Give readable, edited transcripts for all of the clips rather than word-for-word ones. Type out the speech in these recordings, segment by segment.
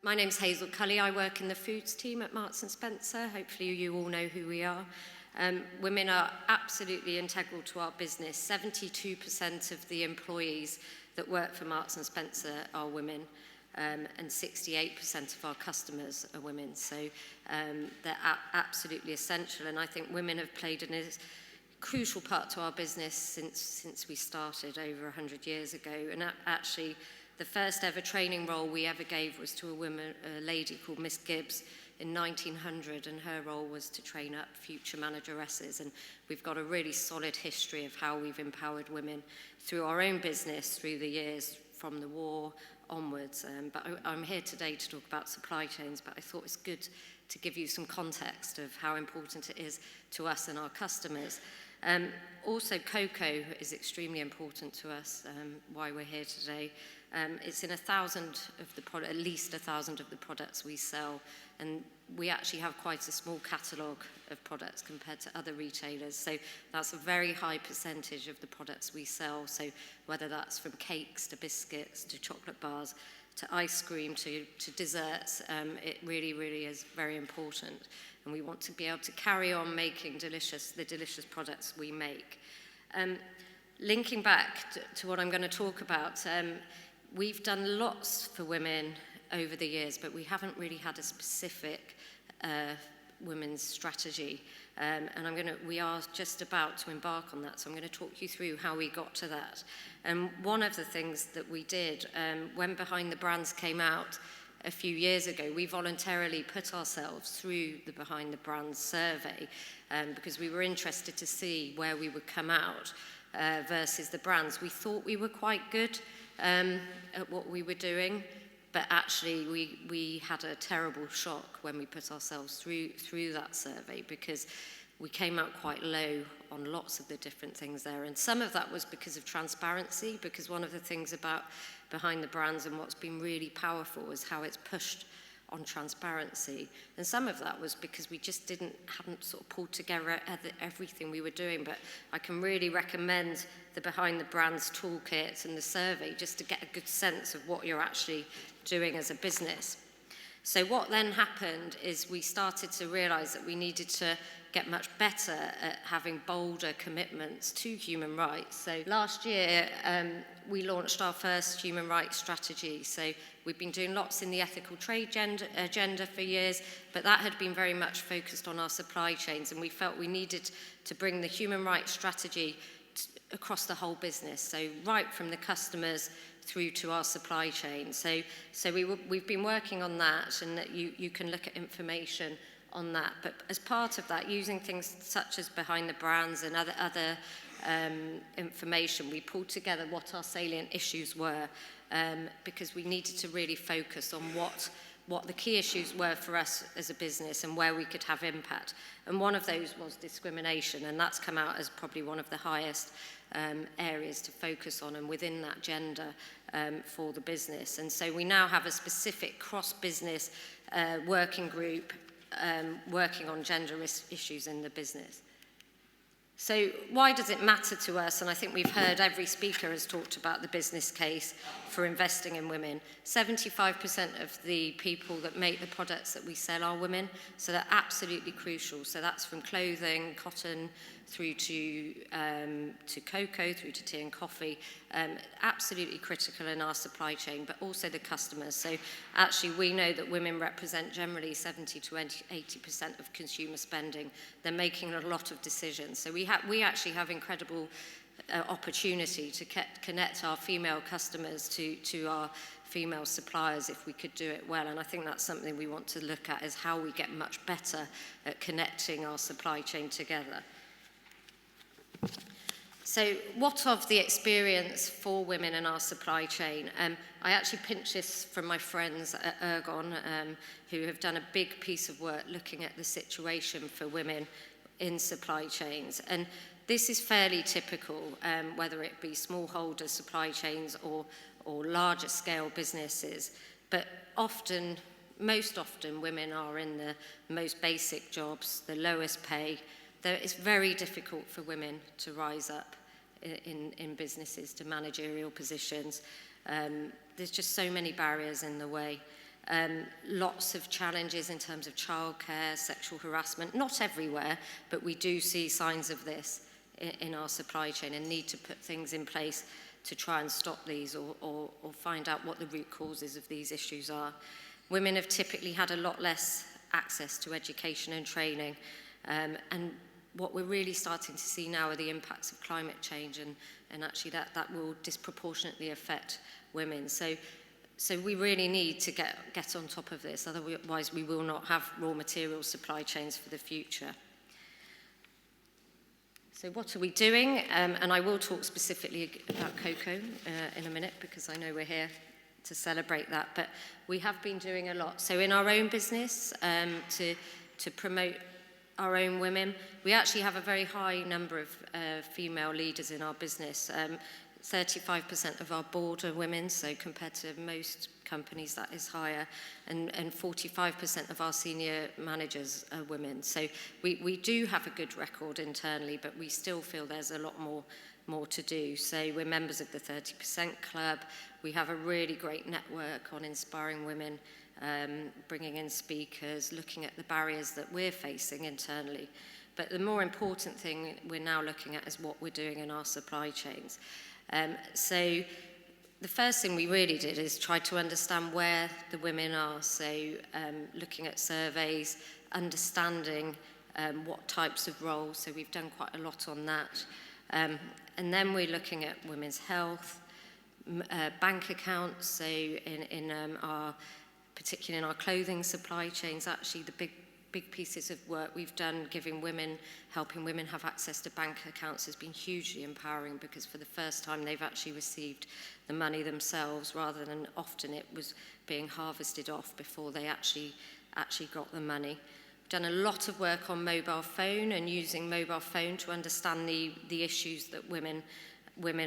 My name's Hazel Culley. I work in the foods team at Marks & Spencer. Hopefully you all know who we are. Women are absolutely integral to our business. 72% of the employees that work for Marks & Spencer are women, and 68% of our customers are women. So they're absolutely essential, and I think women have played a crucial part to our business since we started over 100 years ago. And actually, the first ever training role we ever gave was to a lady called Miss Gibbs in 1900, and her role was to train up future manageresses. And we've got a really solid history of how we've empowered women through our own business through the years from the war onwards. But I'm here today to talk about supply chains, but I thought it's good to give you some context of how important it is to us and our customers. Also, cocoa is extremely important to us, why we're here today. It's in 1,000 of the at least 1,000 of the products we sell, and we actually have quite a small catalogue of products compared to other retailers. So that's a very high percentage of the products we sell. So whether that's from cakes to biscuits to chocolate bars to ice cream to desserts, it really, really is very important. And we want to be able to carry on making the delicious products we make. Linking back to what I'm going to talk about, we've done lots for women over the years, but we haven't really had a specific women's strategy. And we are just about to embark on that, so I'm going to talk you through how we got to that. And one of the things that we did, when Behind the Brands came out a few years ago, we voluntarily put ourselves through the Behind the Brands survey because we were interested to see where we would come out versus the brands. We thought we were quite good at what we were doing, but actually we had a terrible shock when we put ourselves through that survey, because we came out quite low on lots of the different things there. And some of that was because of transparency, because one of the things about Behind the Brands and what's been really powerful is how it's pushed on transparency. And some of that was because we just hadn't sort of pulled together everything we were doing. But I can really recommend the Behind the Brands toolkit and the survey just to get a good sense of what you're actually doing as a business. So what then happened is we started to realize that we needed to get much better at having bolder commitments to human rights. So last year, we launched our first human rights strategy. So we've been doing lots in the ethical trade agenda for years, but that had been very much focused on our supply chains, and we felt we needed to bring the human rights strategy across the whole business, so right from the customers through to our supply chain. So we've been working on that, and that you can look at information on that. But as part of that, using things such as Behind the Brands and other information, we pulled together what our salient issues were, because we needed to really focus on what the key issues were for us as a business and where we could have impact. And one of those was discrimination, and that's come out as probably one of the highest areas to focus on, and within that gender for the business. And so we now have a specific cross-business working group working on gender issues in the business. So why does it matter to us? And I think we've heard every speaker has talked about the business case for investing in women. 75% of the people that make the products that we sell are women, so they're absolutely crucial. So that's from clothing, cotton, through to cocoa, through to tea and coffee. Absolutely critical in our supply chain, but also the customers. So actually we know that women represent generally 70 to 80% of consumer spending. They're making a lot of decisions. So we actually have incredible opportunity to connect our female customers to our female suppliers if we could do it well. And I think that's something we want to look at, is how we get much better at connecting our supply chain together. So what of the experience for women in our supply chain? I actually pinched this from my friends at Ergon, who have done a big piece of work looking at the situation for women in supply chains. And this is fairly typical, whether it be smallholder supply chains or larger scale businesses. But most often, women are in the most basic jobs, the lowest pay. It's very difficult for women to rise up in businesses to managerial positions. There's just so many barriers in the way. Lots of challenges in terms of childcare, sexual harassment, not everywhere, but we do see signs of this in our supply chain and need to put things in place to try and stop these or find out what the root causes of these issues are. Women have typically had a lot less access to education and training, and what we're really starting to see now are the impacts of climate change, and actually that will disproportionately affect women. So we really need to get on top of this, otherwise we will not have raw material supply chains for the future. So what are we doing? And I will talk specifically about cocoa in a minute, because I know we're here to celebrate that, but we have been doing a lot. So in our own business, to promote our own women, we actually have a very high number of female leaders in our business. 35% of our board are women, so compared to most companies that is higher, and 45% of our senior managers are women. So we do have a good record internally, but we still feel there's a lot more to do. So we're members of the 30% Club. We have a really great network on inspiring women, bringing in speakers, looking at the barriers that we're facing internally. But the more important thing we're now looking at is what we're doing in our supply chains. So the first thing we really did is try to understand where the women are. So looking at surveys, understanding what types of roles. So we've done quite a lot on that. And then we're looking at women's health, bank accounts. So particularly in our clothing supply chains, actually the big pieces of work we've done helping women have access to bank accounts has been hugely empowering, because for the first time they've actually received the money themselves, rather than often it was being harvested off before they actually got the money. We've done a lot of work on mobile phone and using mobile phone to understand the issues that women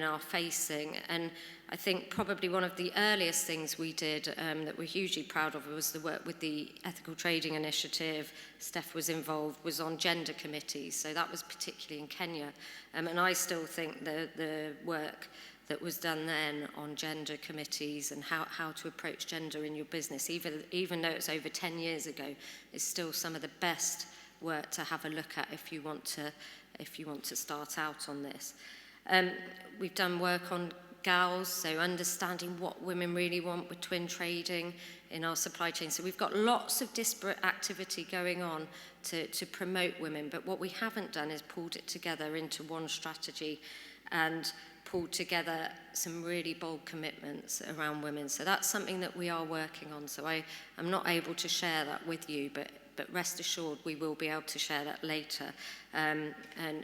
are facing. And I think probably one of the earliest things we did that we're hugely proud of was the work with the Ethical Trading Initiative. Steph was involved, was on gender committees, so that was particularly in Kenya. And I still think the work that was done then on gender committees and how to approach gender in your business, even though it's over 10 years ago, is still some of the best work to have a look at if you want to start out on this. We've done work on gals, so understanding what women really want with twin trading in our supply chain. So we've got lots of disparate activity going on to promote women, but what we haven't done is pulled it together into one strategy and pulled together some really bold commitments around women. So that's something that we are working on. So I'm not able to share that with you, but rest assured we will be able to share that later, and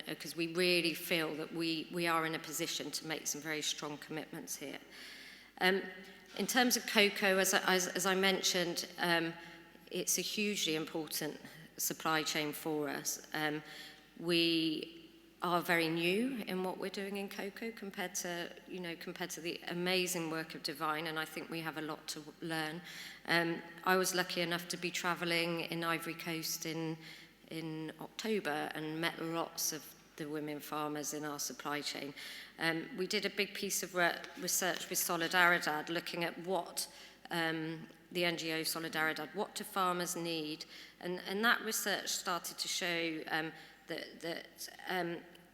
because we really feel that we are in a position to make some very strong commitments here. In terms of cocoa, as I mentioned, it's a hugely important supply chain for us. We are very new in what we're doing in cocoa compared to the amazing work of Divine, and I think we have a lot to learn. I was lucky enough to be travelling in Ivory Coast in October and met lots of the women farmers in our supply chain. We did a big piece of research with Solidaridad, looking at what the NGO Solidaridad, what do farmers need, and that research started to show that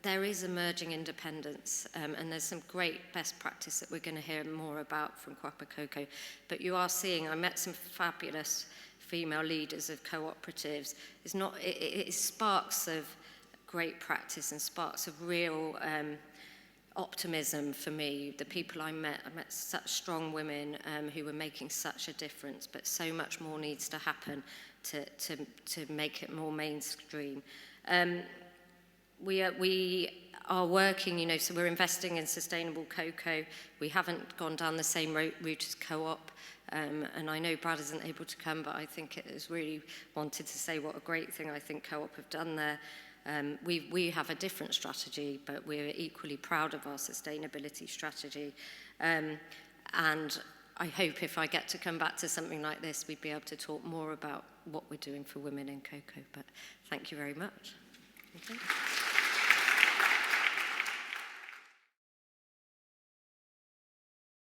there is emerging independence, and there's some great best practice that we're going to hear more about from Kwapa Cocoa. But you are seeing, I met some fabulous female leaders of cooperatives. It is sparks of great practice and sparks of real optimism for me. The people I met such strong women who were making such a difference, but so much more needs to happen to make it more mainstream. We are working, so we're investing in sustainable cocoa. We haven't gone down the same route as Co-op, and I know Brad isn't able to come, but I think it has really wanted to say what a great thing I think Co-op have done there. We have a different strategy, but we're equally proud of our sustainability strategy. And I hope if I get to come back to something like this, we'd be able to talk more about what we're doing for women in cocoa. But thank you very much. Okay.